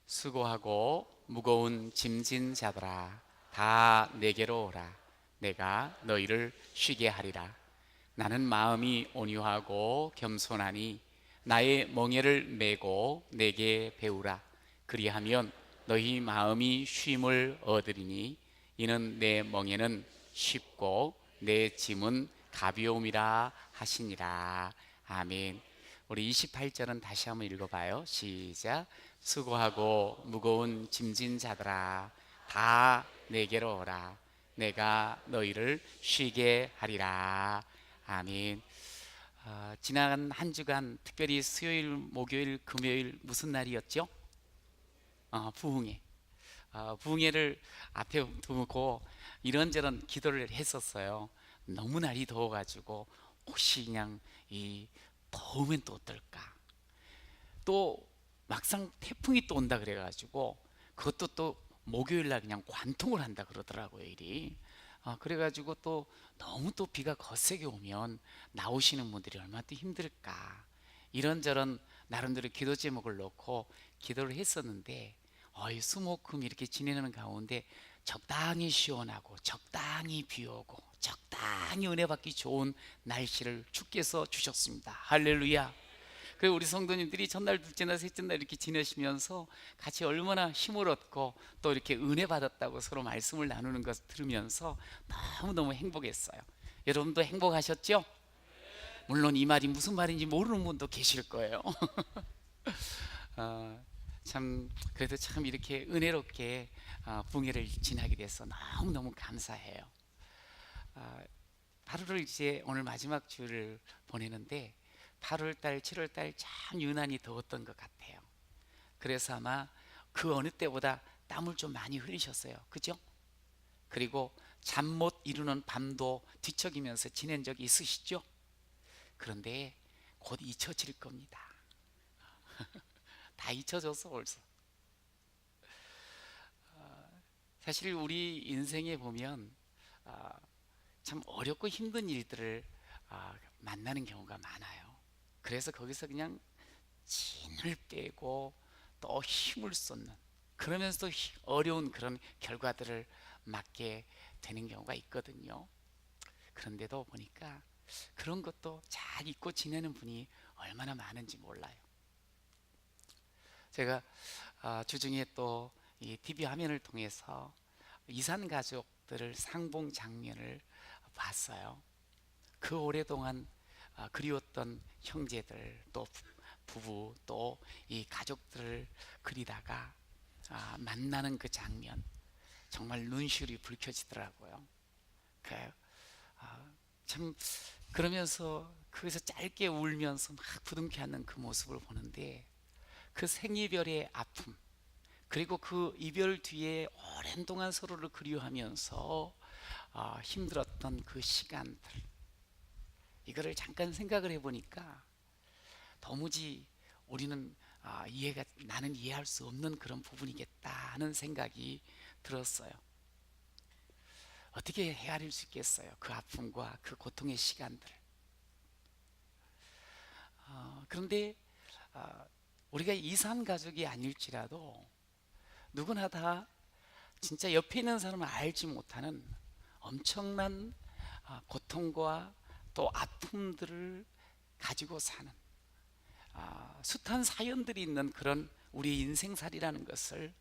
수고하고 무거운 짐진 자들아 다 내게로 오라. 내가 너희를 쉬게 하리라. 나는 마음이 온유하고 겸손하니 나의 멍에를 메고 내게 배우라. 그리하면 너희 마음이 쉼을 얻으리니 이는 내 멍에는 쉽고 내 짐은 가벼움이라 하시니라. 아멘. 우리 28절은 다시 한번 읽어봐요. 시작. 수고하고 무거운 짐진 자들아 다 내게로 오라. 내가 너희를 쉬게 하리라. 아멘. 지난 한 주간 특별히 수요일, 목요일, 금요일 무슨 날이었죠? 부흥회. 부흥회를 앞에 두고 이런저런 기도를 했었어요. 너무 날이 더워가지고 혹시 그냥 이 더우면 또 어떨까? 또 막상 태풍이 또 온다 그래가지고 그것도 또 목요일 날 그냥 관통을 한다 그러더라고요, 일이. 그래가지고 또 너무 또 비가 거세게 오면 나오시는 분들이 얼마나 또 힘들까, 이런저런 나름대로 기도 제목을 놓고 기도를 했었는데, 이 수목금 이렇게 지내는 가운데 적당히 시원하고 적당히 비 오고 적당히 은혜 받기 좋은 날씨를 주께서 주셨습니다. 할렐루야. 그 우리 성도님들이 첫날, 둘째 날, 셋째 날 이렇게 지내시면서 같이 얼마나 힘을 얻고 또 이렇게 은혜 받았다고 서로 말씀을 나누는 것을 들으면서 너무너무 행복했어요. 여러분도 행복하셨죠? 물론 이 말이 무슨 말인지 모르는 분도 계실 거예요. 참 그래도 참 이렇게 은혜롭게 붕해를 지나게 돼서 너무너무 감사해요. 8월을 이제 오늘 마지막 주를 보내는데 8월달, 7월달 참 유난히 더웠던 것 같아요. 그래서 아마 그 어느 때보다 땀을 좀 많이 흘리셨어요. 그죠? 그리고 잠 못 이루는 밤도 뒤척이면서 지낸 적이 있으시죠? 그런데 곧 잊혀질 겁니다. 다 잊혀져서 벌써. 사실 우리 인생에 보면 참 어렵고 힘든 일들을 만나는 경우가 많아요. 그래서 거기서 그냥 진을 빼고 또 힘을 쏟는, 그러면서 어려운 그런 결과들을 맞게 되는 경우가 있거든요. 그런데도 보니까 그런 것도 잘 잊고 지내는 분이 얼마나 많은지 몰라요. 제가 주중에 또 이 TV 화면을 통해서 이산 가족들을 상봉 장면을 봤어요. 그 오랫동안 그리웠던 형제들, 또 부부, 또 이 가족들을 그리다가 만나는 그 장면, 정말 눈시울이 붉혀지더라고요. 그, 참 그러면서 거기서 짧게 울면서 막 부둥켜 안는 그 모습을 보는데, 그 생이별의 아픔, 그리고 그 이별 뒤에 오랜 동안 서로를 그리워하면서 힘들었던 그 시간들, 이거를 잠깐 생각을 해보니까 도무지 우리는 나는 이해할 수 없는 그런 부분이겠다 하는 생각이 들었어요. 어떻게 헤아릴 수 있겠어요? 그 아픔과 그 고통의 시간들. 그런데 우리가 이산 가족이 아닐지라도 누구나 다 진짜 옆에 있는 사람을 알지 못하는 엄청난 고통과 또 아픔들을 가지고 사는 숱한 사연들이 있는 그런 우리 인생살이라는 것을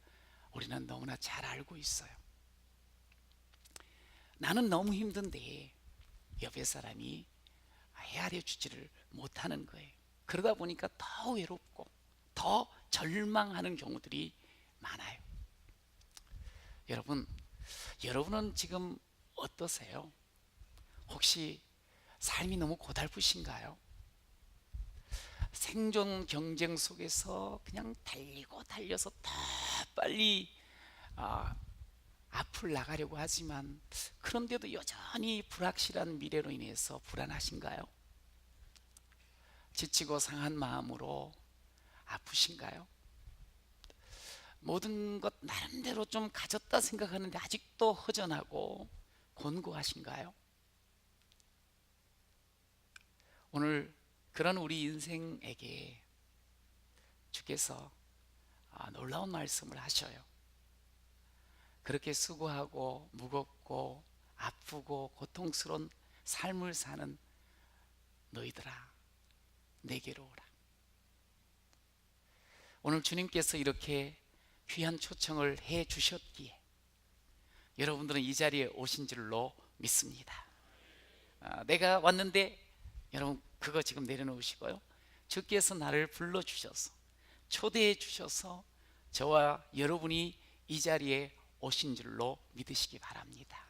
우리는 너무나 잘 알고 있어요. 나는 너무 힘든데 옆에 사람이 헤아려 주지를 못하는 거예요. 그러다 보니까 더 외롭고 더 절망하는 경우들이 많아요. 여러분은 지금 어떠세요? 혹시 삶이 너무 고달프신가요? 생존 경쟁 속에서 그냥 달리고 달려서 더 빨리 앞을 나가려고 하지만, 그런데도 여전히 불확실한 미래로 인해서 불안하신가요? 지치고 상한 마음으로 아프신가요? 모든 것 나름대로 좀 가졌다 생각하는데 아직도 허전하고 곤고하신가요? 오늘 그런 우리 인생에게 주께서 놀라운 말씀을 하셔요. 그렇게 수고하고 무겁고 아프고 고통스러운 삶을 사는 너희들아, 내게로 오라. 오늘 주님께서 이렇게 귀한 초청을 해 주셨기에 여러분들은 이 자리에 오신 줄로 믿습니다. 내가 왔는데 여러분 그거 지금 내려놓으시고요, 주께서 나를 불러주셔서 초대해 주셔서 저와 여러분이 이 자리에 오신 줄로 믿으시기 바랍니다.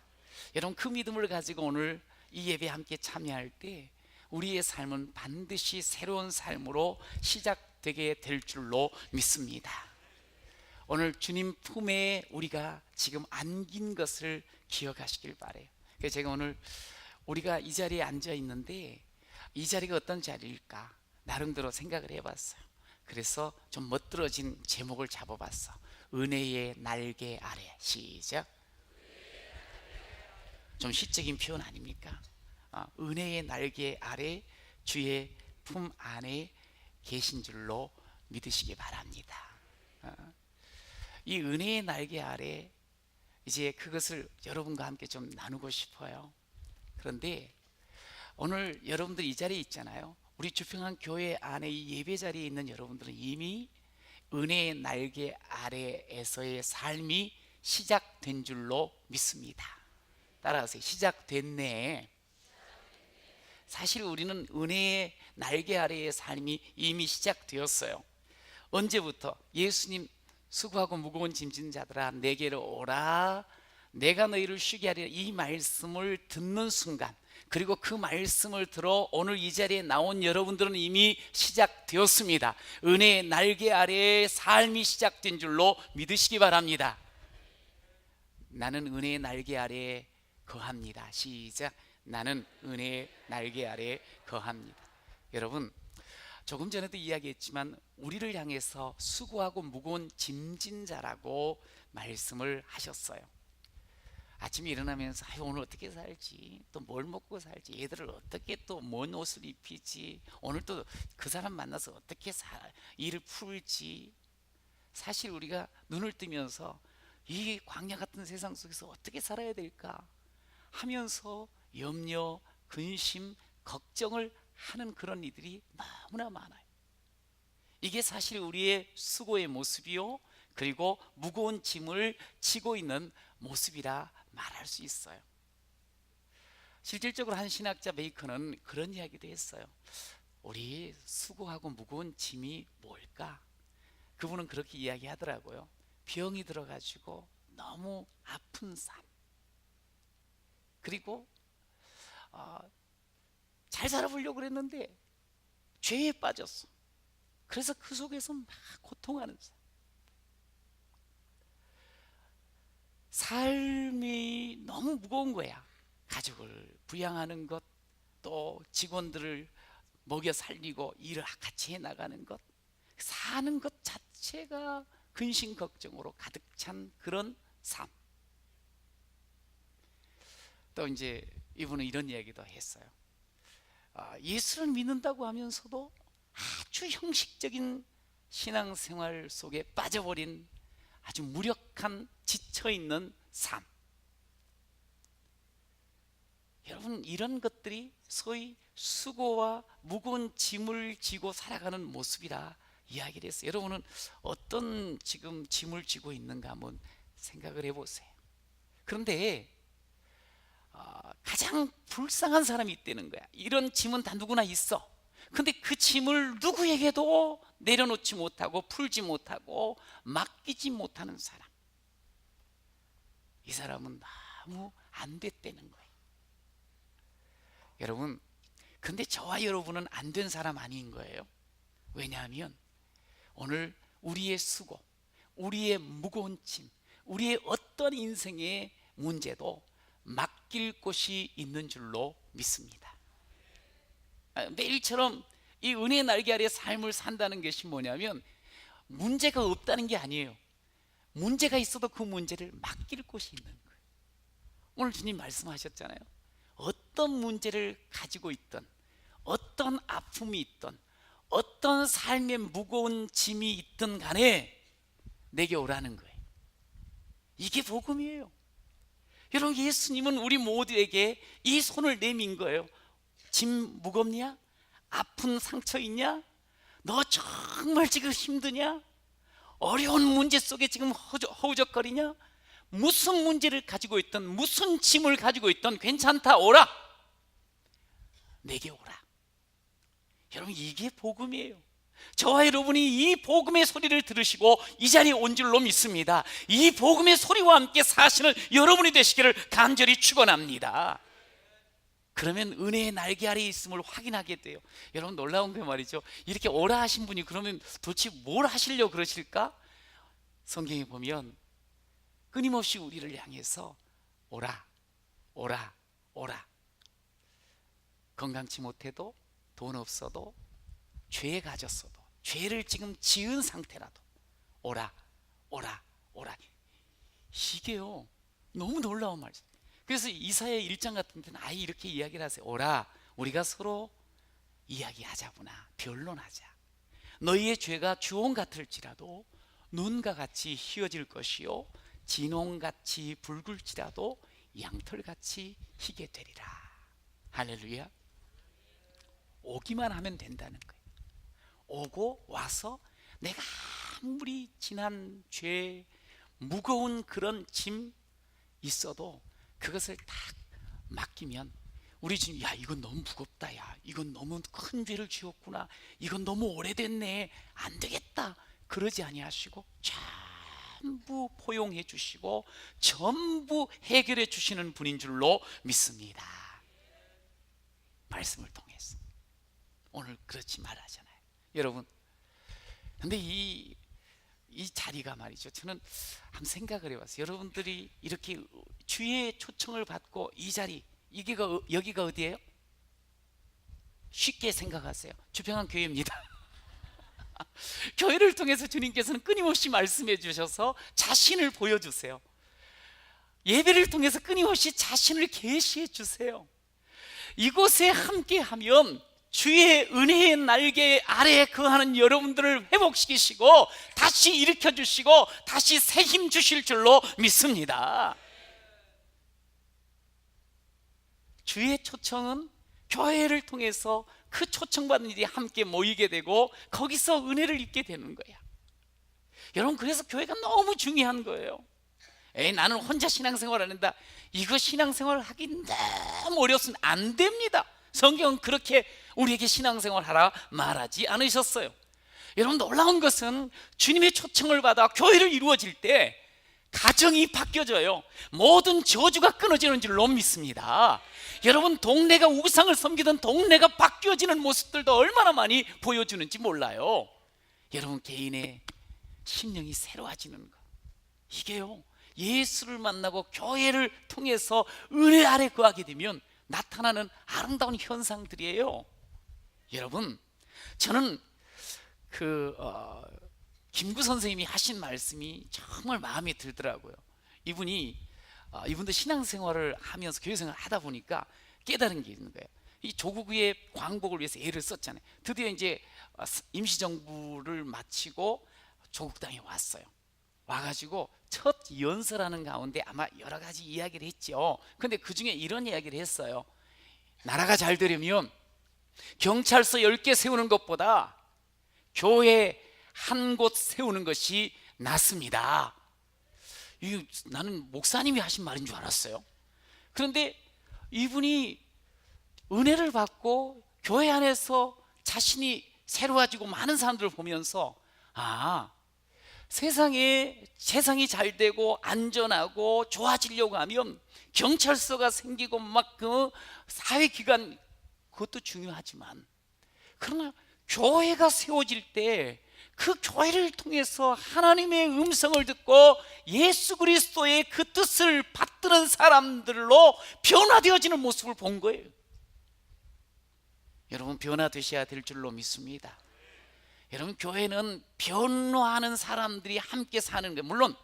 여러분 그 믿음을 가지고 오늘 이 예배에 함께 참여할 때 우리의 삶은 반드시 새로운 삶으로 시작되게 될 줄로 믿습니다. 오늘 주님 품에 우리가 지금 안긴 것을 기억하시길 바라요. 그래서 제가 오늘 우리가 이 자리에 앉아 있는데 이 자리가 어떤 자리일까 나름대로 생각을 해봤어요. 그래서 좀 멋들어진 제목을 잡아봤어. 은혜의 날개 아래. 시작. 좀 시적인 표현 아닙니까? 은혜의 날개 아래 주의 품 안에 계신 줄로 믿으시기 바랍니다. 이 은혜의 날개 아래 이제 그것을 여러분과 함께 좀 나누고 싶어요. 그런데 오늘 여러분들 이 자리에 있잖아요. 우리 주평한 교회 안에 이 예배 자리에 있는 여러분들은 이미 은혜의 날개 아래에서의 삶이 시작된 줄로 믿습니다. 따라하세요. 시작됐네. 사실 우리는 은혜의 날개 아래의 삶이 이미 시작되었어요. 언제부터? 예수님 수고하고 무거운 짐진 자들아 내게로 오라 내가 너희를 쉬게 하리라, 이 말씀을 듣는 순간, 그리고 그 말씀을 들어 오늘 이 자리에 나온 여러분들은 이미 시작되었습니다. 은혜의 날개 아래의 삶이 시작된 줄로 믿으시기 바랍니다. 나는 은혜의 날개 아래에 거합니다. 시작. 나는 은혜의 날개 아래에 거합니다. 여러분 조금 전에도 이야기했지만 우리를 향해서 수고하고 무거운 짐진 자라고 말씀을 하셨어요. 아침에 일어나면서 오늘 어떻게 살지, 또 뭘 먹고 살지, 얘들을 어떻게 또 뭔 옷을 입히지, 오늘 또 그 사람 만나서 어떻게 일을 풀지. 사실 우리가 눈을 뜨면서 이 광야 같은 세상 속에서 어떻게 살아야 될까 하면서 염려, 근심, 걱정을 하는 그런 이들이 너무나 많아요. 이게 사실 우리의 수고의 모습이요, 그리고 무거운 짐을 지고 있는 모습이라 말할 수 있어요. 실질적으로 한 신학자 베이컨은 그런 이야기도 했어요. 우리 수고하고 무거운 짐이 뭘까? 그분은 그렇게 이야기하더라고요. 병이 들어가지고 너무 아픈 삶, 그리고 잘 살아보려고 그랬는데 죄에 빠졌어. 그래서 그 속에서 막 고통하는 삶. 삶이 너무 무거운 거야. 가족을 부양하는 것, 또 직원들을 먹여 살리고 일을 같이 해나가는 것, 사는 것 자체가 근심 걱정으로 가득 찬 그런 삶. 또 이제 이분은 이런 이야기도 했어요. 예수를 믿는다고 하면서도 아주 형식적인 신앙생활 속에 빠져버린 아주 무력한 지쳐있는 삶. 여러분 이런 것들이 소위 수고와 무거운 짐을 지고 살아가는 모습이라 이야기를 했어요. 여러분은 어떤 지금 짐을 지고 있는가 한번 생각을 해보세요. 그런데 가장 불쌍한 사람이 있다는 거야. 이런 짐은 다 누구나 있어. 근데 그 짐을 누구에게도 내려놓지 못하고 풀지 못하고 맡기지 못하는 사람, 이 사람은 너무 안 됐다는 거예요. 여러분 근데 저와 여러분은 안 된 사람 아닌 거예요. 왜냐하면 오늘 우리의 수고, 우리의 무거운 짐, 우리의 어떤 인생의 문제도 맡길 곳이 있는 줄로 믿습니다. 매일처럼 이 은혜의 날개 아래 삶을 산다는 것이 뭐냐면 문제가 없다는 게 아니에요. 문제가 있어도 그 문제를 맡길 곳이 있는 거예요. 오늘 주님 말씀하셨잖아요. 어떤 문제를 가지고 있든, 어떤 아픔이 있든, 어떤 삶의 무거운 짐이 있든 간에 내게 오라는 거예요. 이게 복음이에요. 여러분, 예수님은 우리 모두에게 이 손을 내민 거예요. 짐 무겁냐? 아픈 상처 있냐? 너 정말 지금 힘드냐? 어려운 문제 속에 지금 허우적거리냐? 무슨 문제를 가지고 있던, 무슨 짐을 가지고 있던 괜찮다, 오라. 내게 오라. 여러분, 이게 복음이에요. 저와 여러분이 이 복음의 소리를 들으시고 이 자리에 온 줄로 믿습니다. 이 복음의 소리와 함께 사시는 여러분이 되시기를 간절히 축원합니다. 그러면 은혜의 날개 아래에 있음을 확인하게 돼요. 여러분, 놀라운 게 말이죠, 이렇게 오라 하신 분이 그러면 도대체 뭘 하시려고 그러실까? 성경에 보면 끊임없이 우리를 향해서 오라, 오라, 오라. 건강치 못해도, 돈 없어도, 죄 가졌어도, 죄를 지금 지은 상태라도 오라, 오라, 오라. 이게요, 너무 놀라운 말이죠. 그래서 이사야 1장 같은 데는 아예 이렇게 이야기를 하세요. 오라, 우리가 서로 이야기하자구나, 변론하자. 너희의 죄가 주홍 같을지라도 눈과 같이 희어질 것이요, 진홍같이 붉을지라도 양털같이 희게 되리라. 할렐루야. 오기만 하면 된다는 거예요. 오고 와서 내가 아무리 지난 죄, 무거운 그런 짐 있어도 그것을 딱 맡기면, 우리 지금 야, 이건 너무 무겁다, 야, 이건 너무 큰 죄를 지었구나, 이건 너무 오래됐네, 안 되겠다, 그러지 아니하시고 전부 포용해 주시고 전부 해결해 주시는 분인 줄로 믿습니다. 말씀을 통해서. 오늘 그렇지 말하잖아요. 여러분, 근데 이 자리가 말이죠, 저는 한번 생각을 해봤어요. 여러분들이 이렇게 주의 초청을 받고 이 자리, 여기가 어디예요? 쉽게 생각하세요. 주평안 교회입니다. 교회를 통해서 주님께서는 끊임없이 말씀해 주셔서 자신을 보여주세요. 예배를 통해서 끊임없이 자신을 계시해 주세요. 이곳에 함께하면 주의 은혜의 날개 아래에 거하는 여러분들을 회복시키시고 다시 일으켜 주시고 다시 새 힘 주실 줄로 믿습니다. 주의 초청은 교회를 통해서 그 초청받은 일이 함께 모이게 되고 거기서 은혜를 입게 되는 거야. 여러분, 그래서 교회가 너무 중요한 거예요. 나는 혼자 신앙생활 안 한다, 이거 신앙생활 하기 너무 어려서는 안 됩니다. 성경은 그렇게 우리에게 신앙생활 하라 말하지 않으셨어요. 여러분, 놀라운 것은 주님의 초청을 받아 교회를 이루어질 때 가정이 바뀌어져요. 모든 저주가 끊어지는 줄로 믿습니다. 여러분, 동네가 우상을 섬기던 동네가 바뀌어지는 모습들도 얼마나 많이 보여주는지 몰라요. 여러분, 개인의 심령이 새로워지는 것, 이게요, 예수를 만나고 교회를 통해서 은혜 아래 거하게 되면 나타나는 아름다운 현상들이에요. 여러분, 저는 김구 선생님이 하신 말씀이 정말 마음에 들더라고요. 이분도 신앙생활을 하면서 교회생활을 하다 보니까 깨달은 게 있는 거예요. 이 조국의 광복을 위해서 애를 썼잖아요. 드디어 이제 임시정부를 마치고 조국 땅에 왔어요. 와가지고 첫 연설하는 가운데 아마 여러 가지 이야기를 했죠. 근데 그 중에 이런 이야기를 했어요. 나라가 잘 되려면 경찰서 10개 세우는 것보다 교회 한 곳 세우는 것이 낫습니다. 나는 목사님이 하신 말인 줄 알았어요. 그런데 이분이 은혜를 받고 교회 안에서 자신이 새로워지고 많은 사람들을 보면서, 세상이 잘 되고 안전하고 좋아지려고 하면 경찰서가 생기고 막 그 사회기관, 그것도 중요하지만, 그러나 교회가 세워질 때 그 교회를 통해서 하나님의 음성을 듣고 예수 그리스도의 그 뜻을 받드는 사람들로 변화되어지는 모습을 본 거예요. 여러분, 변화되셔야 될 줄로 믿습니다. 여러분, 교회는 변화하는 사람들이 함께 사는 거예요. 물론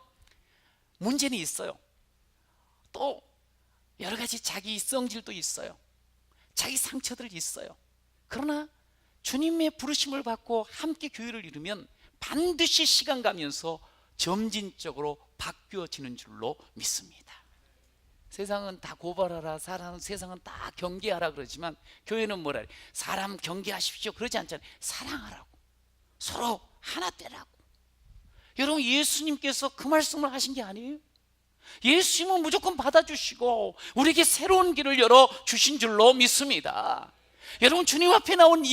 문제는 있어요. 또 여러 가지 자기 성질도 있어요. 자기 상처들이 있어요. 그러나 주님의 부르심을 받고 함께 교회를 이루면 반드시 시간 가면서 점진적으로 바뀌어지는 줄로 믿습니다. 세상은 다 고발하라, 세상은 다 경계하라 그러지만 교회는 뭐라 그래? 사람 경계하십시오 그러지 않잖아요. 사랑하라고, 서로 하나 되라고. 여러분, 예수님께서 그 말씀을 하신 게 아니에요. 예수님은 무조건 받아주시고 우리에게 새로운 길을 열어주신 줄로 믿습니다. 여러분, 주님 앞에 나온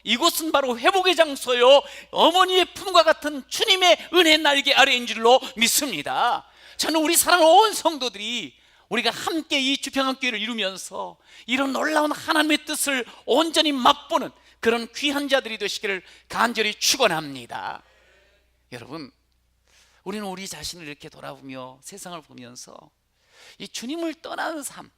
이곳은 바로 회복의 장소요, 어머니의 품과 같은 주님의 은혜 날개 아래인 줄로 믿습니다. 저는 우리 사랑하는 온 성도들이 우리가 함께 이 주평안교회를 이루면서 이런 놀라운 하나님의 뜻을 온전히 맛보는 그런 귀한 자들이 되시기를 간절히 축원합니다. 여러분, 우리는 우리 자신을 이렇게 돌아보며 세상을 보면서 이 주님을 떠나는 삶,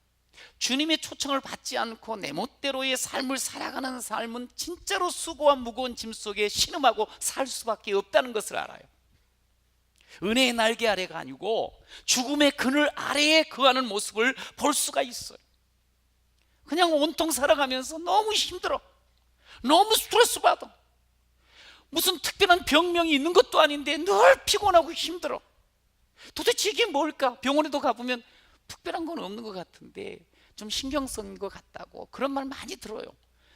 주님의 초청을 받지 않고 내 멋대로의 삶을 살아가는 삶은 진짜로 수고와 무거운 짐 속에 신음하고 살 수밖에 없다는 것을 알아요. 은혜의 날개 아래가 아니고 죽음의 그늘 아래에 거하는 모습을 볼 수가 있어요. 그냥 온통 살아가면서 너무 힘들어, 너무 스트레스 받아. 무슨 특별한 병명이 있는 것도 아닌데 늘 피곤하고 힘들어. 도대체 이게 뭘까? 병원에도 가보면 특별한 건 없는 것 같은데 좀 신경 쓰는 것 같다고 그런 말 많이 들어요.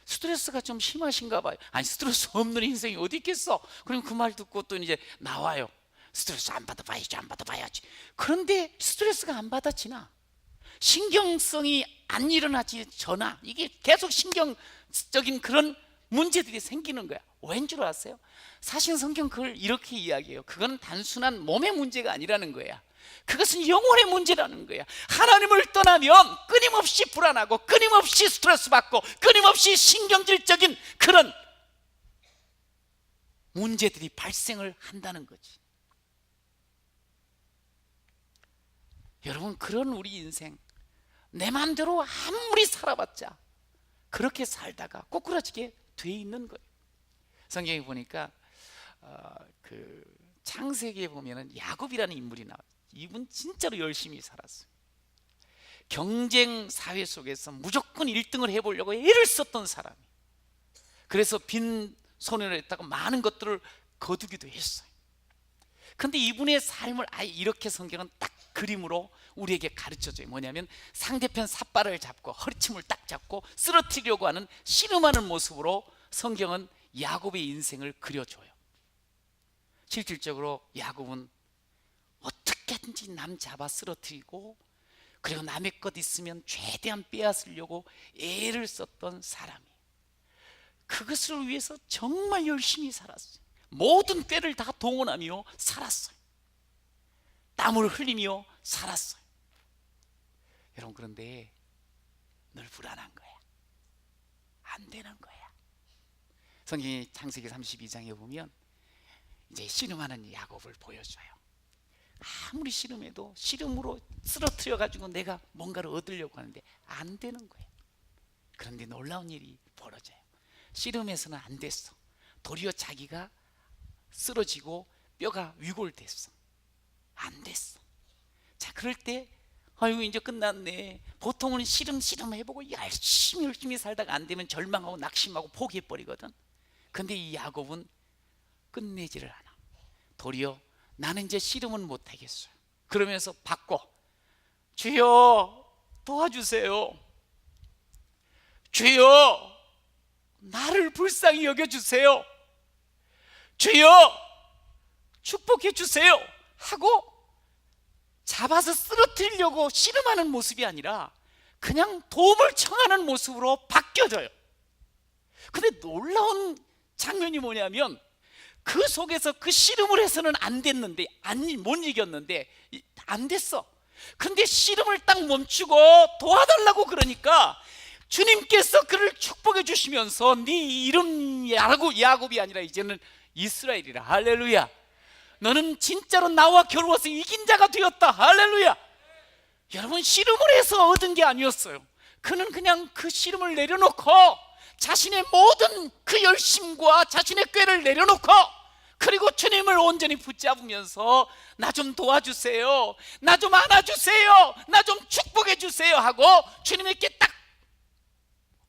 스트레스가 좀 심하신가 봐요. 아니, 스트레스 없는 인생이 어디 있겠어? 그럼 그 말 듣고 또 이제 나와요. 스트레스 안 받아봐야지, 안 받아봐야지. 그런데 스트레스가 안 받아지나? 신경성이 안 일어나지 전화, 이게 계속 신경적인 그런 문제들이 생기는 거야. 왠 줄 아세요? 사실 성경 그걸 이렇게 이야기해요. 그건 단순한 몸의 문제가 아니라는 거야. 그것은 영혼의 문제라는 거야. 하나님을 떠나면 끊임없이 불안하고 끊임없이 스트레스 받고 끊임없이 신경질적인 그런 문제들이 발생을 한다는 거지. 여러분, 그런 우리 인생, 내 마음대로 아무리 살아봤자 그렇게 살다가 꼬꾸라지게 돼 있는 거예요. 성경에 보니까 그 창세기에 보면은 야곱이라는 인물이 나와요. 이분 진짜로 열심히 살았어요. 경쟁 사회 속에서 무조건 1등을 해보려고 애를 썼던 사람이, 그래서 빈손으로 했다가 많은 것들을 거두기도 했어요. 근데 이분의 삶을 아예 이렇게 성경은 딱 그림으로 우리에게 가르쳐줘요. 뭐냐면 상대편 삿발을 잡고 허리춤을 딱 잡고 쓰러뜨리려고 하는 씨름하는 모습으로 성경은 야곱의 인생을 그려줘요. 실질적으로 야곱은 어떻게든지 남 잡아 쓰러뜨리고 그리고 남의 것 있으면 최대한 빼앗으려고 애를 썼던 사람이, 그것을 위해서 정말 열심히 살았어요. 모든 꾀를 다 동원하며 살았어요. 땀을 흘리며 살았어요. 여러분, 그런데 늘 불안한 거야. 안 되는 거야. 성경이 창세기 32장에 보면 이제 씨름하는 야곱을 보여줘요. 아무리 씨름해도 씨름으로 쓰러뜨려 가지고 내가 뭔가를 얻으려고 하는데 안 되는 거예요. 그런데 놀라운 일이 벌어져요. 씨름해서는 안 됐어. 도리어 자기가 쓰러지고 뼈가 위골됐어. 안 됐어. 자, 그럴 때 아이고 이제 끝났네. 보통은 씨름 해보고 열심히 살다가 안 되면 절망하고 낙심하고 포기해버리거든. 근데 이 야곱은 끝내지를 않아. 도리어 나는 이제 씨름은 못하겠어요. 그러면서 바꿔. 주여 도와주세요. 주여 나를 불쌍히 여겨주세요. 주여 축복해 주세요 하고 잡아서 쓰러뜨리려고 씨름하는 모습이 아니라 그냥 도움을 청하는 모습으로 바뀌어져요. 근데 놀라운 장면이 뭐냐면 그 속에서 그 씨름을 해서는 안 됐는데, 못 이겼는데 안 됐어. 근데 씨름을 딱 멈추고 도와달라고 그러니까 주님께서 그를 축복해 주시면서 네 이름 야곱이 아니라 이제는 이스라엘이라. 할렐루야. 너는 진짜로 나와 겨루어서 이긴 자가 되었다. 할렐루야. 여러분, 씨름을 해서 얻은 게 아니었어요. 그는 그냥 그 씨름을 내려놓고 자신의 모든 그 열심과 자신의 꾀를 내려놓고 그리고 주님을 온전히 붙잡으면서 나 좀 도와주세요, 나 좀 안아주세요, 나 좀 축복해 주세요 하고 주님께 딱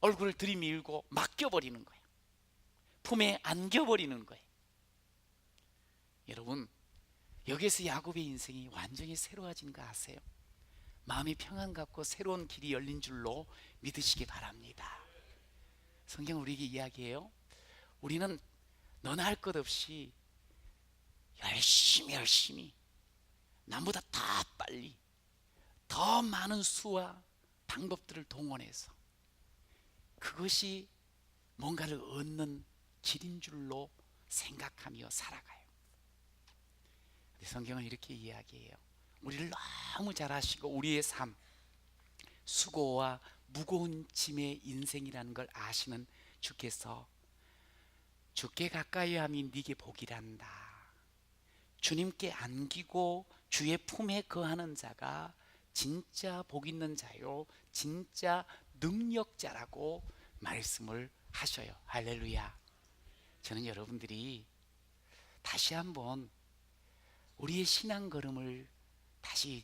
얼굴을 들이밀고 맡겨버리는 거예요. 품에 안겨버리는 거예요. 여러분, 여기에서 야곱의 인생이 완전히 새로워진 거 아세요? 마음이 평안 갖고 새로운 길이 열린 줄로 믿으시기 바랍니다. 성경 우리에게 이야기해요. 우리는 너나 할 것 없이 열심히 남보다 더 빨리 더 많은 수와 방법들을 동원해서 그것이 뭔가를 얻는 길인 줄로 생각하며 살아가요. 성경은 이렇게 이야기해요. 우리를 너무 잘 아시고 우리의 삶, 수고와 무거운 짐의 인생이라는 걸 아시는 주께서 주께 가까이 함이 네게 복이란다. 주님께 안기고 주의 품에 거하는 자가 진짜 복 있는 자요 진짜 능력자라고 말씀을 하셔요. 할렐루야. 저는 여러분들이 다시 한번 우리의 신앙 걸음을 다시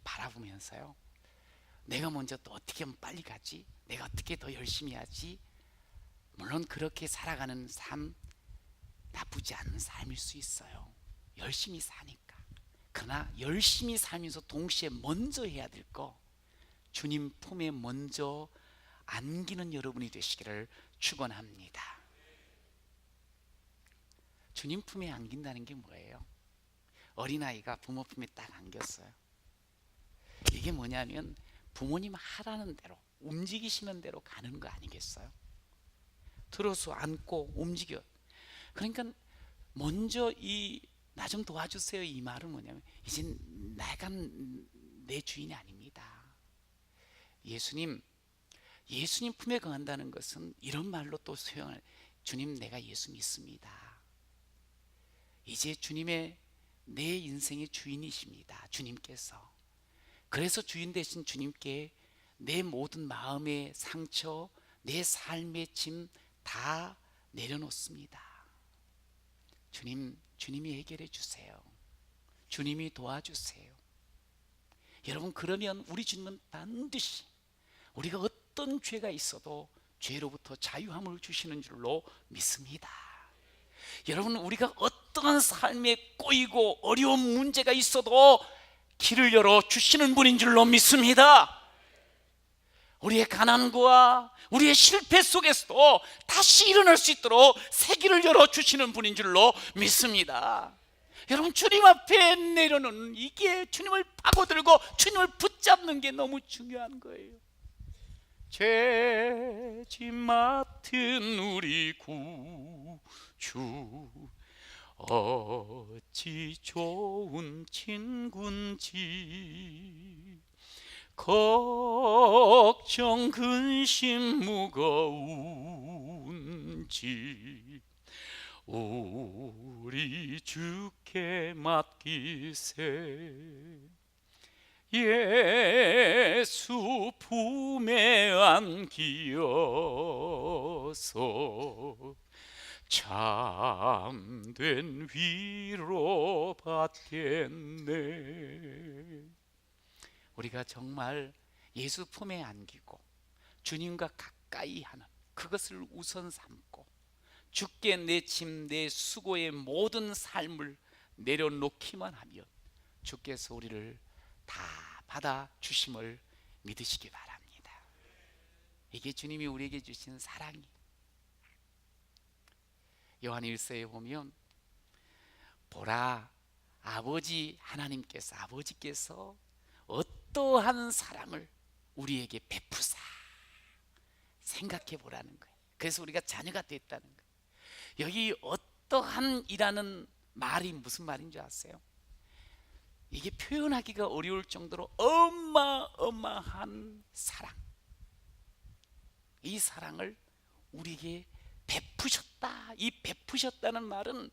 바라보면서요, 내가 먼저 또 어떻게 하면 빨리 가지? 내가 어떻게 더 열심히 하지? 물론 그렇게 살아가는 삶 나쁘지 않은 삶일 수 있어요. 열심히 사니까. 그러나 열심히 살면서 동시에 먼저 해야 될 거, 주님 품에 먼저 안기는 여러분이 되시기를 축원합니다. 주님 품에 안긴다는 게 뭐예요? 어린아이가 부모 품에 딱 안겼어요. 이게 뭐냐면 부모님 하라는 대로, 움직이시는 대로 가는 거 아니겠어요? 들어서 안고 움직여. 그러니까 먼저 나 좀 도와주세요 이 말은 뭐냐면 이젠 내가 내 주인이 아닙니다. 예수님 품에 거한다는 것은 이런 말로 또 수용할, 주님 내가 예수 믿습니다. 이제 주님의 내 인생의 주인이십니다. 주님께서. 그래서 주인 되신 주님께 내 모든 마음의 상처, 내 삶의 짐 다 내려놓습니다. 주님이 해결해 주세요. 주님이 도와주세요. 여러분, 그러면 우리 주님은 반드시 우리가 어떤 죄가 있어도 죄로부터 자유함을 주시는 줄로 믿습니다. 여러분, 우리가 어떠한 삶에 꼬이고 어려운 문제가 있어도 길을 열어 주시는 분인 줄로 믿습니다. 우리의 가난과 우리의 실패 속에서도 다시 일어날 수 있도록 새 길을 열어 주시는 분인 줄로 믿습니다. 여러분, 주님 앞에 내려놓는 이게 주님을 파고들고 주님을 붙잡는 게 너무 중요한 거예요. 죄짐 맡은 우리 구주 어찌 좋은 친군지, 걱정 근심 무거운지 우리 주께 맡기세. 예수 품에 안기어서 참된 위로 받겠네. 우리가 정말 예수 품에 안기고 주님과 가까이 하는 그것을 우선 삼고 주께 내 짐, 내 수고의 모든 삶을 내려놓기만 하면 주께서 우리를 다 받아 주심을 믿으시기 바랍니다. 이게 주님이 우리에게 주신 사랑이. 요한 1서에 보면 보라, 아버지 하나님께서, 아버지께서 어떠한 사랑을 우리에게 베푸사. 생각해 보라는 거예요. 그래서 우리가 자녀가 됐다는 거예요. 여기 어떠한이라는 말이 무슨 말인 줄 아세요? 이게 표현하기가 어려울 정도로 어마어마한 사랑, 이 사랑을 우리에게 베푸셨다. 이 베푸셨다는 말은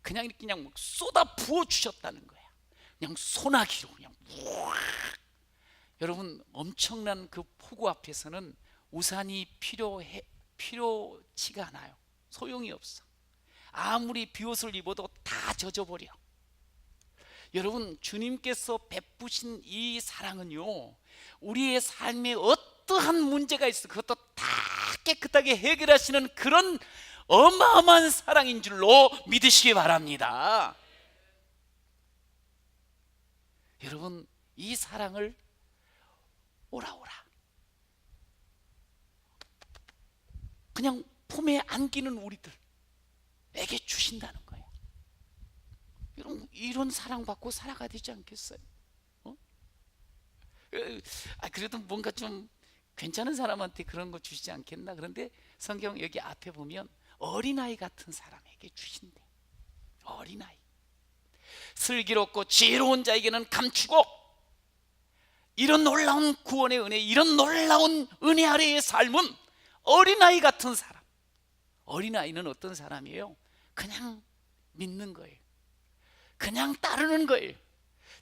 그냥 이렇게 그냥 쏟아 부어 주셨다는 거야. 그냥 소나기로 그냥 우악. 여러분, 엄청난 그 폭우 앞에서는 우산이 필요치가 않아요. 소용이 없어. 아무리 비옷을 입어도 다 젖어버려. 여러분, 주님께서 베푸신 이 사랑은요, 우리의 삶에 어떠한 문제가 있어 그것도 다 깨끗하게 해결하시는 그런 어마어마한 사랑인 줄로 믿으시기 바랍니다. 여러분, 이 사랑을 오라 그냥 품에 안기는 우리들에게 주신다는 거예요. 여러분, 이런 사랑받고 살아가야 되지 않겠어요? 어? 그래도 뭔가 좀 괜찮은 사람한테 그런 거 주시지 않겠나? 그런데 성경 여기 앞에 보면 어린아이 같은 사람에게 주신대. 어린아이, 슬기롭고 지혜로운 자에게는 감추고, 이런 놀라운 구원의 은혜, 이런 놀라운 은혜 아래의 삶은 어린아이 같은 사람. 어린아이는 어떤 사람이에요? 그냥 믿는 거예요. 그냥 따르는 거예요.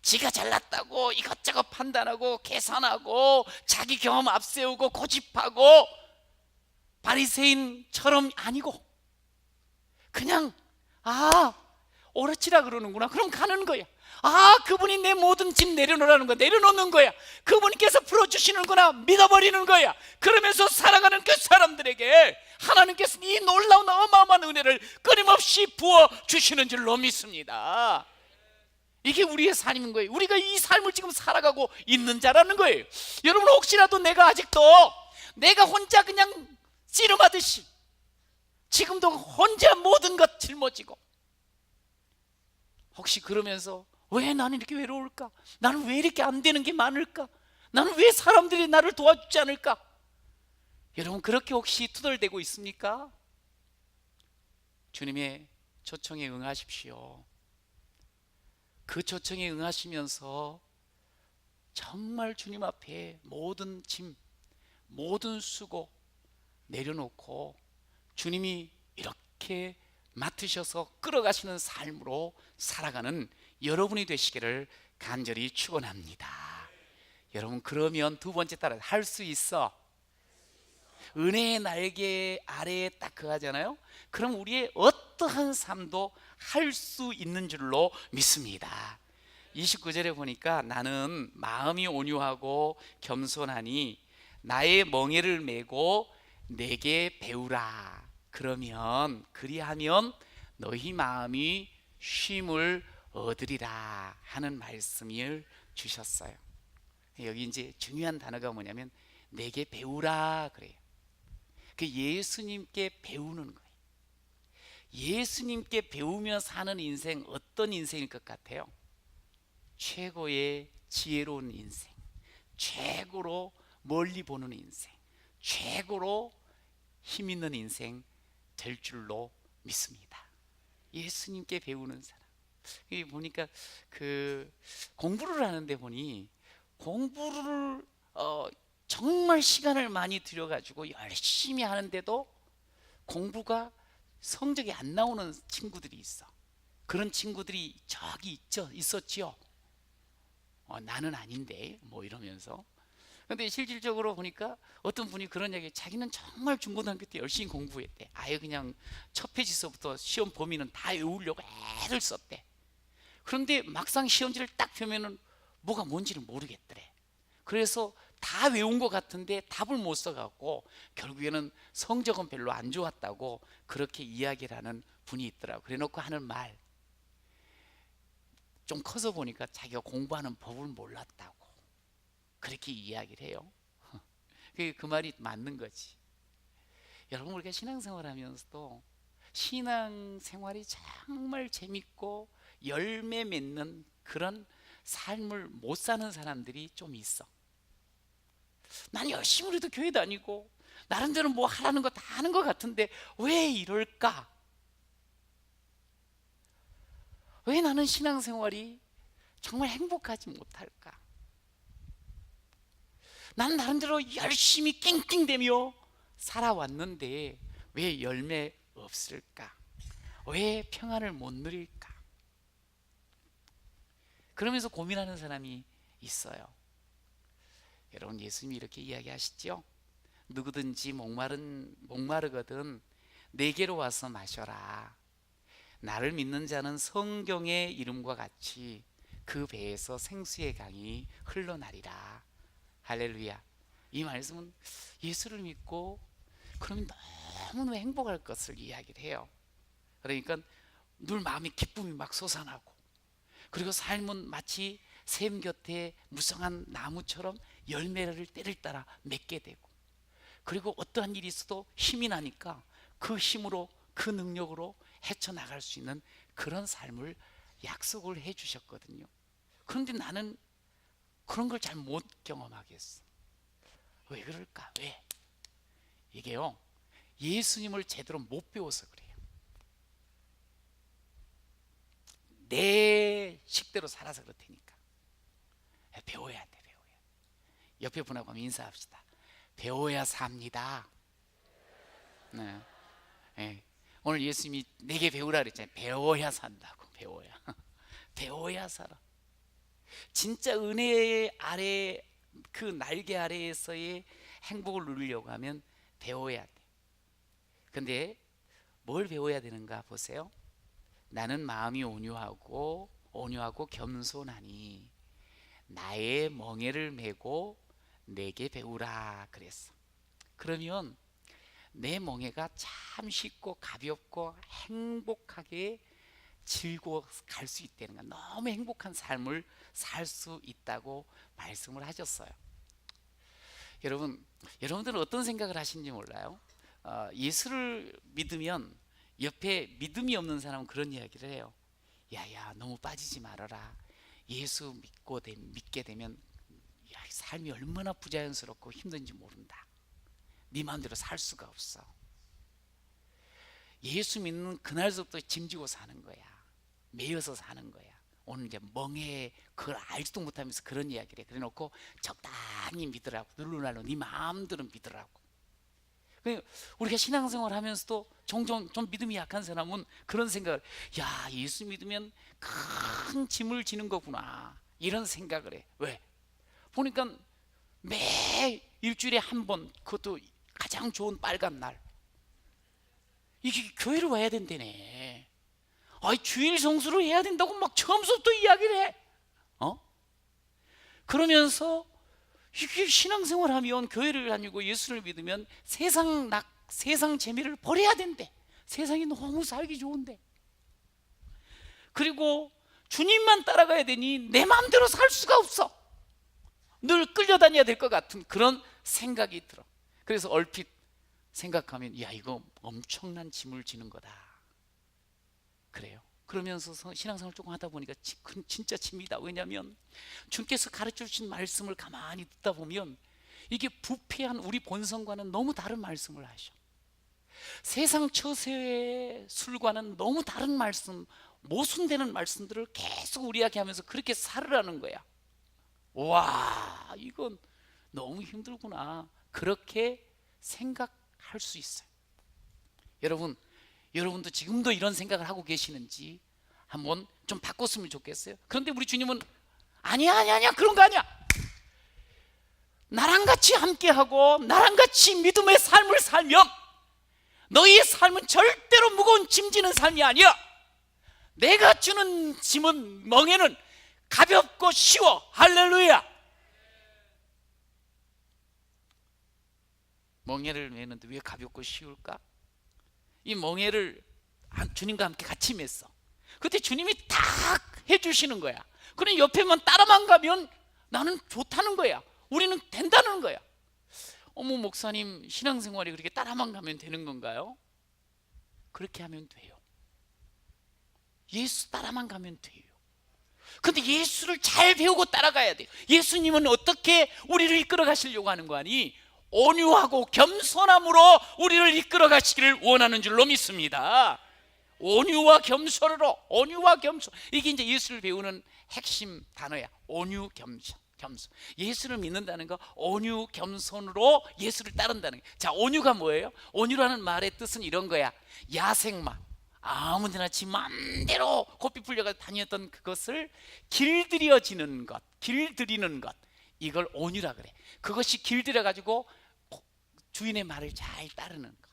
지가 잘났다고 이것저것 판단하고 계산하고 자기 경험 앞세우고 고집하고 바리새인처럼 아니고, 그냥 오라치라 그러는구나, 그럼 가는 거야. 그분이 내 모든 짐 내려놓으라는 거야. 내려놓는 거야. 그분께서 풀어주시는구나, 믿어버리는 거야. 그러면서 살아가는 그 사람들에게 하나님께서 이 놀라운 어마어마한 은혜를 끊임없이 부어주시는 줄로 믿습니다. 이게 우리의 삶인 거예요. 우리가 이 삶을 지금 살아가고 있는 자라는 거예요. 여러분, 혹시라도 내가 아직도 내가 혼자 그냥 씨름하듯이 지금도 혼자 모든 것 짊어지고, 혹시 그러면서 왜 나는 이렇게 외로울까? 나는 왜 이렇게 안 되는 게 많을까? 나는 왜 사람들이 나를 도와주지 않을까? 여러분, 그렇게 혹시 투덜대고 있습니까? 주님의 초청에 응하십시오. 그 초청에 응하시면서 정말 주님 앞에 모든 짐, 모든 수고 내려놓고 주님이 이렇게 맡으셔서 끌어가시는 삶으로 살아가는 여러분이 되시기를 간절히 축원합니다. 여러분, 그러면 두 번째 따라 할 수 있어. 은혜의 날개 아래에 딱 거하잖아요. 그럼 우리의 어떠한 삶도 할 수 있는 줄로 믿습니다. 29절에 보니까 나는 마음이 온유하고 겸손하니 나의 멍에를 메고 내게 배우라. 그리하면 너희 마음이 쉼을 얻으리라 하는 말씀을 주셨어요. 여기 이제 중요한 단어가 뭐냐면 내게 배우라 그래요. 그 예수님께 배우는 거예요. 예수님께 배우며 사는 인생, 어떤 인생일 것 같아요? 최고의 지혜로운 인생, 최고로 멀리 보는 인생, 최고로 힘 있는 인생 될 줄로 믿습니다. 예수님께 배우는 사람. 여기 보니까 그 공부를 하는데 보니 공부를 정말 시간을 많이 들여가지고 열심히 하는데도 공부가 성적이 안 나오는 친구들이 있어. 그런 친구들이 저기 있었지요. 나는 아닌데 뭐 이러면서. 근데 실질적으로 보니까 어떤 분이 그런 얘기, 자기는 정말 중고등학교 때 열심히 공부했대. 아예 그냥 첫 페이지서부터 시험 범위는 다 외우려고 애를 썼대. 그런데 막상 시험지를 딱 펴면은 뭐가 뭔지를 모르겠더래. 그래서 다 외운 것 같은데 답을 못 써갖고 결국에는 성적은 별로 안 좋았다고 그렇게 이야기를 하는 분이 있더라고. 그래놓고 하는 말, 좀 커서 보니까 자기가 공부하는 법을 몰랐다고 그렇게 이야기를 해요. 그 말이 맞는 거지. 여러분, 우리가 신앙생활 하면서도 신앙생활이 정말 재밌고 열매 맺는 그런 삶을 못 사는 사람들이 좀 있어. 난 열심히 해도 교회 다니고 나름대로 뭐 하라는 거 다 하는 것 같은데 왜 이럴까? 왜 나는 신앙생활이 정말 행복하지 못할까? 난 나름대로 열심히 낑낑대며 살아왔는데 왜 열매 없을까? 왜 평안을 못 누릴까? 그러면서 고민하는 사람이 있어요. 여러분, 예수님이 이렇게 이야기하시죠. 누구든지 목마르거든 내게로 와서 마셔라. 나를 믿는 자는 성경의 이름과 같이 그 배에서 생수의 강이 흘러나리라. 할렐루야. 이 말씀은 예수를 믿고 그러면 너무너무 행복할 것을 이야기를 해요. 그러니까 늘 마음이 기쁨이 막 솟아나고, 그리고 삶은 마치 샘 곁에 무성한 나무처럼 열매를 때를 따라 맺게 되고, 그리고 어떠한 일이 있어도 힘이 나니까 그 힘으로, 그 능력으로 헤쳐나갈 수 있는 그런 삶을 약속을 해 주셨거든요. 그런데 나는 그런 걸 잘 못 경험하겠어. 왜 그럴까? 왜? 이게요, 예수님을 제대로 못 배워서 그래요. 내 식대로 살아서 그렇다니까. 배워야 돼, 배워야 돼. 옆에 분하고 한번 인사합시다. 배워야 삽니다. 네. 네. 오늘 예수님이 내게 배우라 그랬잖아요. 배워야 산다고. 배워야. 배워야 살아. 진짜 은혜 아래, 그 날개 아래에서의 행복을 누리려고 하면 배워야 돼. 근데 뭘 배워야 되는가 보세요. 나는 마음이 온유하고 겸손하니 나의 멍에를 메고 내게 배우라 그랬어. 그러면 내 멍에가 참 쉽고 가볍고 행복하게 즐거워 갈 수 있다는 거야. 너무 행복한 삶을 살 수 있다고 말씀을 하셨어요. 여러분들은 어떤 생각을 하시는지 몰라요. 예수를 믿으면 옆에 믿음이 없는 사람은 그런 이야기를 해요. 야야, 너무 빠지지 말아라. 예수 믿게 되면 야, 삶이 얼마나 부자연스럽고 힘든지 모른다. 네 마음대로 살 수가 없어. 예수 믿는 그날부터 짐지고 사는 거야. 매여서 사는 거야. 오늘 이제 멍해, 그걸 알지도 못하면서 그런 이야기를 해. 그래 놓고 적당히 믿으라고. 누르날로 네 마음대로 믿으라고. 우리가 신앙생활 하면서도 종종 좀 믿음이 약한 사람은 그런 생각을, 야, 예수 믿으면 큰 짐을 지는 거구나, 이런 생각을 해. 왜? 보니까 매 일주일에 한 번, 그것도 가장 좋은 빨간 날, 이게 교회를 와야 된다네. 아이, 주일 성수를 해야 된다고 막 처음부터 이야기를 해. 그러면서 이게 신앙생활하면, 교회를 다니고 예수를 믿으면 세상 재미를 버려야 된대. 세상이 너무 살기 좋은데. 그리고 주님만 따라가야 되니 내 마음대로 살 수가 없어. 늘 끌려다녀야 될 것 같은 그런 생각이 들어. 그래서 얼핏 생각하면, 야, 이거 엄청난 짐을 지는 거다. 그래요. 그러면서 신앙생활 조금 하다 보니까 진짜 짐이다. 왜냐하면 주님께서 가르쳐 주신 말씀을 가만히 듣다 보면 이게 부패한 우리 본성과는 너무 다른 말씀을 하셔. 세상 처세의 술과는 너무 다른 말씀, 모순되는 말씀들을 계속 우리에게 하면서 그렇게 살으라는 거야. 와, 이건 너무 힘들구나, 그렇게 생각할 수 있어요. 여러분도 지금도 이런 생각을 하고 계시는지 한번 좀 바꿨으면 좋겠어요. 그런데 우리 주님은 아니야, 그런 거 아니야. 나랑 같이 함께하고 나랑 같이 믿음의 삶을 살면 너희의 삶은 절대로 무거운 짐지는 삶이 아니야. 내가 주는 짐은, 멍에는 가볍고 쉬워. 할렐루야. 멍에를 메는데 왜 가볍고 쉬울까? 이 멍에를 주님과 함께 같이 맸어. 그때 주님이 딱 해주시는 거야. 그럼 옆에만 따라만 가면 나는 좋다는 거야. 우리는 된다는 거야. 어머, 목사님, 신앙생활이 그렇게 따라만 가면 되는 건가요? 그렇게 하면 돼요. 예수 따라만 가면 돼요. 근데 예수를 잘 배우고 따라가야 돼요. 예수님은 어떻게 우리를 이끌어 가시려고 하는 거 아니? 온유하고 겸손함으로 우리를 이끌어 가시기를 원하는 줄로 믿습니다. 온유와 겸손으로, 온유와 겸손, 이게 이제 예수를 배우는 핵심 단어야. 온유, 겸손. 예수를 믿는다는 거, 온유, 겸손으로 예수를 따른다는 거. 자, 온유가 뭐예요? 온유라는 말의 뜻은 이런 거야. 야생마, 아무데나 지 마음대로 고삐 풀려가 다녔던 그것을 길들여지는 것, 길들이는 것, 이걸 온유라 그래. 그것이 길들여가지고 주인의 말을 잘 따르는 거.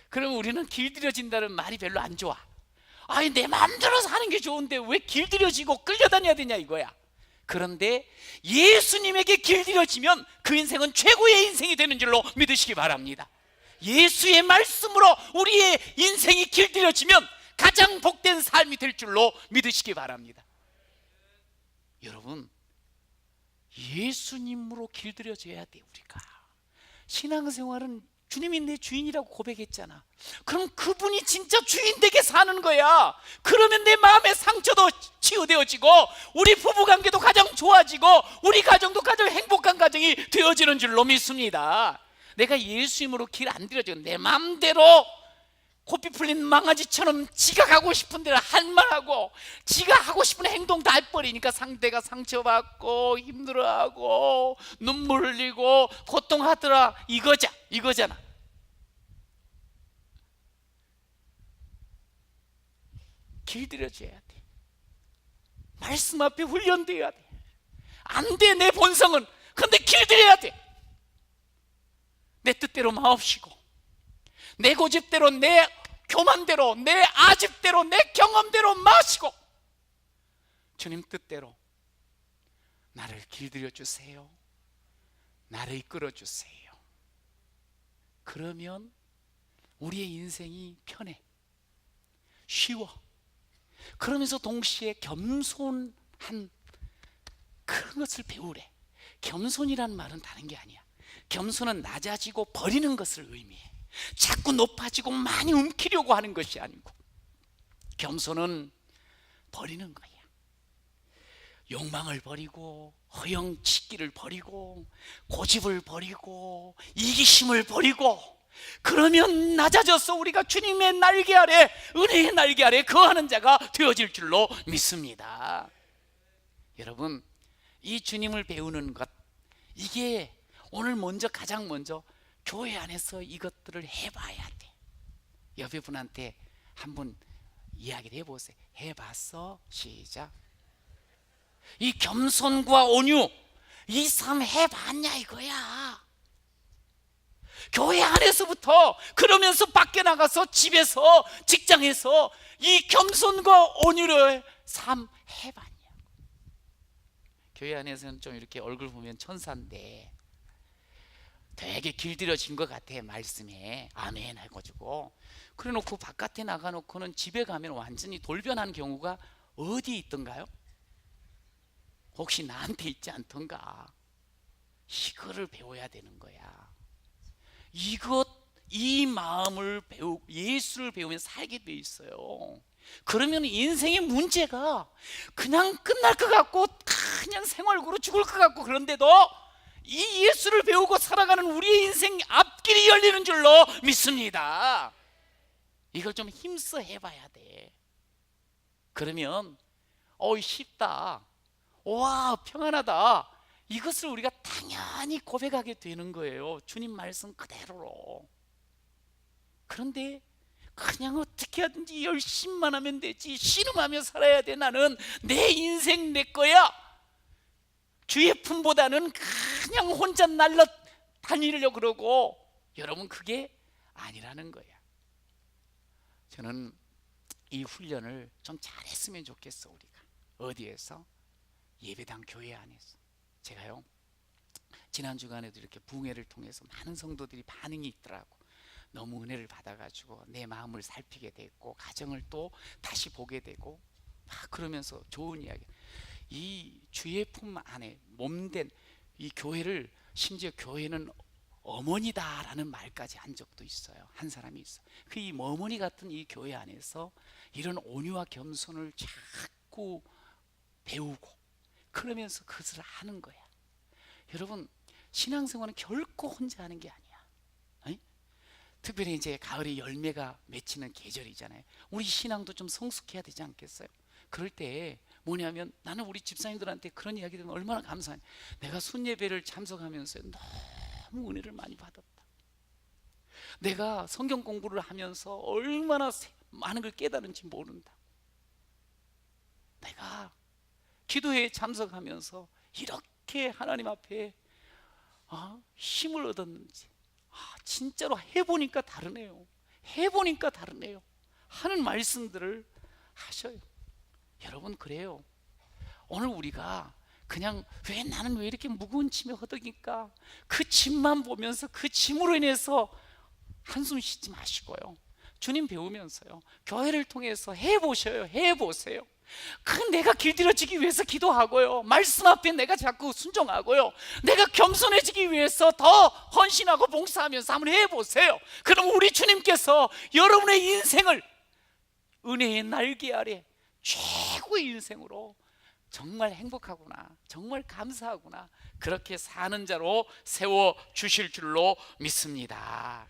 그러면 우리는 길들여진다는 말이 별로 안 좋아. 아니, 내 마음대로 사는 게 좋은데 왜 길들여지고 끌려다녀야 되냐 이거야. 그런데 예수님에게 길들여지면 그 인생은 최고의 인생이 되는 줄로 믿으시기 바랍니다. 예수의 말씀으로 우리의 인생이 길들여지면 가장 복된 삶이 될 줄로 믿으시기 바랍니다. 여러분, 예수님으로 길들여져야 돼. 우리가 신앙생활은 주님이 내 주인이라고 고백했잖아. 그럼 그분이 진짜 주인 되게 사는 거야. 그러면 내 마음의 상처도 치유되어지고 우리 부부관계도 가장 좋아지고 우리 가정도 가장 행복한 가정이 되어지는 줄로 믿습니다. 내가 예수님으로 길 안 들여지고 내 마음대로 고삐 풀린 망아지처럼 지가 가고 싶은 대로 할 말하고 지가 하고 싶은 행동 다 해버리니까 상대가 상처받고 힘들어하고 눈물 흘리고 고통하더라. 이거잖아. 길들여져야 돼. 말씀 앞에 훈련돼야 돼. 안 돼, 내 본성은. 근데 길들여야 돼. 내 뜻대로 마옵시고 내 고집대로, 내 교만대로, 내 아집대로, 내 경험대로 마시고 주님 뜻대로 나를 길들여 주세요. 나를 이끌어 주세요. 그러면 우리의 인생이 편해, 쉬워. 그러면서 동시에 겸손한 그런 것을 배우래. 겸손이란 말은 다른 게 아니야. 겸손은 낮아지고 버리는 것을 의미해. 자꾸 높아지고 많이 움키려고 하는 것이 아니고, 겸손은 버리는 거야. 욕망을 버리고 허영치기를 버리고 고집을 버리고 이기심을 버리고, 그러면 낮아져서 우리가 주님의 날개 아래, 은혜의 날개 아래 거하는 자가 되어질 줄로 믿습니다. 여러분, 이 주님을 배우는 것, 이게 오늘 가장 먼저 교회 안에서 이것들을 해봐야 돼. 옆에 분한테 한번 이야기를 해보세요. 해봤어? 시작. 이 겸손과 온유, 이 삶 해봤냐 이거야. 교회 안에서부터, 그러면서 밖에 나가서 집에서 직장에서 이 겸손과 온유의 삶 해봤냐. 교회 안에서는 좀 이렇게 얼굴 보면 천사인데 되게 길들여진 것 같아. 말씀에 아멘 해가지고 그래놓고 바깥에 나가놓고는 집에 가면 완전히 돌변한 경우가 어디 있던가요? 혹시 나한테 있지 않던가? 이거를 배워야 되는 거야. 이 마음을 예수를 배우면 살게 돼 있어요. 그러면 인생의 문제가 그냥 끝날 것 같고 그냥 생활고로 죽을 것 같고, 그런데도 이 예수를 배우고 살아가는 우리의 인생 앞길이 열리는 줄로 믿습니다. 이걸 좀 힘써 해봐야 돼. 그러면 쉽다, 와 평안하다, 이것을 우리가 당연히 고백하게 되는 거예요. 주님 말씀 그대로로. 그런데 그냥 어떻게 하든지 열심만 하면 되지, 씨름하며 살아야 돼. 나는 내 인생 내 거야. 주의 품보다는 그냥 혼자 날라 다니려고 그러고, 여러분 그게 아니라는 거야. 저는 이 훈련을 좀 잘했으면 좋겠어. 우리가 어디에서? 예배당 교회 안에서. 제가요 지난 주간에도 이렇게 부흥회를 통해서 많은 성도들이 반응이 있더라고. 너무 은혜를 받아가지고 내 마음을 살피게 됐고 가정을 또 다시 보게 되고 막 그러면서 좋은 이야기. 이 주의 품 안에 몸된 이 교회를, 심지어 교회는 어머니다라는 말까지 한 적도 있어요. 한 사람이 있어. 그 이 어머니 같은 이 교회 안에서 이런 온유와 겸손을 자꾸 배우고 그러면서 그것을 하는 거야. 여러분, 신앙생활은 결코 혼자 하는 게 아니야. 특별히 이제 가을에 열매가 맺히는 계절이잖아요. 우리 신앙도 좀 성숙해야 되지 않겠어요? 그럴 때 뭐냐면, 나는 우리 집사님들한테 그런 이야기 들으면 얼마나 감사하냐. 내가 순예배를 참석하면서 너무 은혜를 많이 받았다. 내가 성경 공부를 하면서 얼마나 많은 걸 깨달은지 모른다. 내가 기도회에 참석하면서 이렇게 하나님 앞에 힘을 얻었는지, 진짜로 해보니까 다르네요. 해보니까 다르네요 하는 말씀들을 하셔요. 여러분, 그래요. 오늘 우리가 그냥 나는 왜 이렇게 무거운 짐에 허덕일까? 그 짐만 보면서 그 짐으로 인해서 한숨 쉬지 마시고요, 주님 배우면서요, 교회를 통해서 해보세요. 그 내가 길들여지기 위해서 기도하고요, 말씀 앞에 내가 자꾸 순종하고요, 내가 겸손해지기 위해서 더 헌신하고 봉사하면서 한번 해보세요. 그럼 우리 주님께서 여러분의 인생을 은혜의 날개 아래 최고의 인생으로 정말 행복하구나, 정말 감사하구나, 그렇게 사는 자로 세워주실 줄로 믿습니다.